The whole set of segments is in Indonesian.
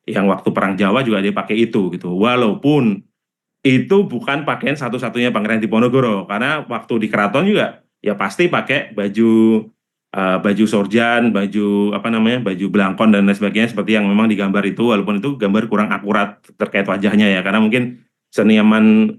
yang waktu Perang Jawa juga dia pakai itu gitu. Walaupun itu bukan pakaian satu-satunya Pangeran Diponegoro, karena waktu di keraton juga ya pasti pakai baju sorjan, baju apa namanya, baju belangkon dan lain sebagainya seperti yang memang digambar itu, walaupun itu gambar kurang akurat terkait wajahnya ya, karena mungkin seniman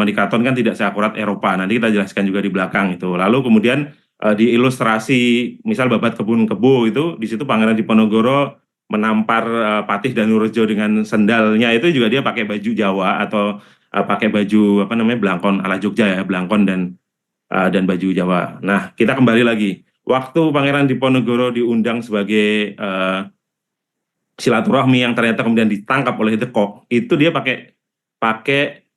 di keraton kan tidak seakurat Eropa. Nanti kita jelaskan juga di belakang itu. Lalu kemudian di ilustrasi misal babat kebun kebo itu, di situ Pangeran Diponegoro menampar Patih Danurejo dengan sendalnya, itu juga dia pakai baju Jawa atau pakai baju apa namanya, belangkon ala Jogja ya, belangkon dan baju Jawa. Nah, kita kembali lagi. Waktu Pangeran Diponegoro diundang sebagai silaturahmi yang ternyata kemudian ditangkap oleh Dekok, itu dia pakai pakai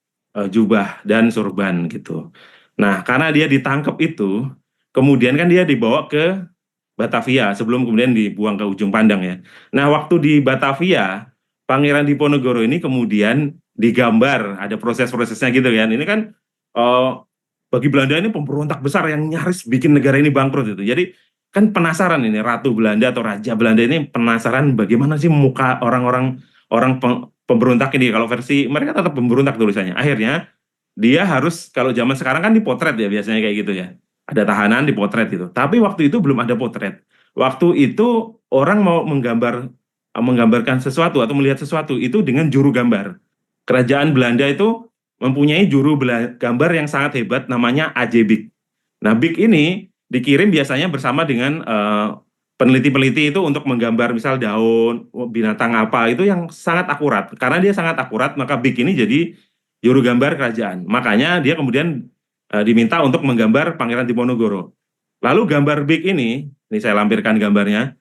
jubah dan surban gitu. Nah, karena dia ditangkap itu, kemudian kan dia dibawa ke Batavia sebelum kemudian dibuang ke Ujung Pandang ya. Nah, waktu di Batavia, Pangeran Diponegoro ini kemudian digambar, ada proses-prosesnya gitu kan. Ini kan eh, bagi Belanda ini pemberontak besar yang nyaris bikin negara ini bangkrut itu. Jadi kan penasaran ini Ratu Belanda atau Raja Belanda ini penasaran bagaimana sih muka orang-orang pemberontak ini. Kalau versi mereka tetap pemberontak tulisannya. Akhirnya dia harus, kalau zaman sekarang kan dipotret ya biasanya kayak gitu ya. Ada tahanan dipotret itu. Tapi waktu itu belum ada potret. Waktu itu orang mau menggambarkan sesuatu atau melihat sesuatu itu dengan juru gambar. Kerajaan Belanda itu mempunyai juru gambar yang sangat hebat namanya A.J. Bik. Nah, Bik ini dikirim biasanya bersama dengan peneliti-peneliti itu untuk menggambar misal daun, binatang apa, itu yang sangat akurat. Karena dia sangat akurat, maka Bik ini jadi juru gambar kerajaan. Makanya dia kemudian diminta untuk menggambar Pangeran Diponegoro. Lalu gambar Bik ini saya lampirkan gambarnya,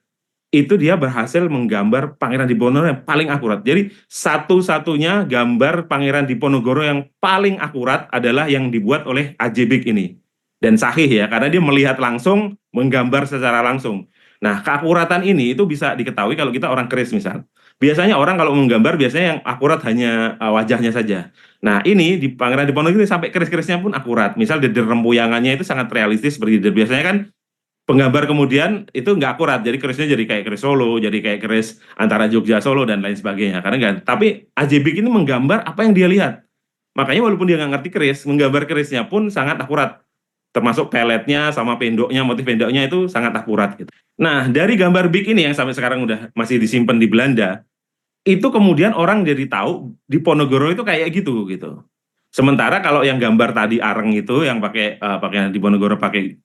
itu dia berhasil menggambar Pangeran Diponegoro yang paling akurat. Jadi satu-satunya gambar Pangeran Diponegoro yang paling akurat adalah yang dibuat oleh A.J. Bik ini. Dan sahih ya, karena dia melihat langsung, menggambar secara langsung. Nah, keakuratan ini itu bisa diketahui kalau kita orang keris misal. Biasanya orang kalau menggambar biasanya yang akurat hanya wajahnya saja. Nah, ini di Pangeran Diponegoro sampai keris-kerisnya pun akurat. Misal dari rempuyangannya itu sangat realistis seperti biasanya kan penggambar kemudian itu nggak akurat, jadi kerisnya jadi kayak keris Solo, jadi kayak keris antara Jogja Solo dan lain sebagainya, karena nggak. Tapi Ajebik ini menggambar apa yang dia lihat, makanya walaupun dia nggak ngerti keris, menggambar kerisnya pun sangat akurat, termasuk peletnya sama pendoknya, motif pendoknya itu sangat akurat gitu. Nah, dari gambar Bik ini yang sampai sekarang udah masih disimpan di Belanda, itu kemudian orang jadi tahu di Ponorogo itu kayak gitu gitu. Sementara kalau yang gambar tadi Areng itu yang pakai di Ponorogo pakai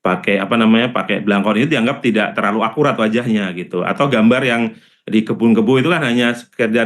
pakai apa namanya, pakai belangkon itu dianggap tidak terlalu akurat wajahnya gitu, atau gambar yang di kebun-kebun itu kan hanya sekedar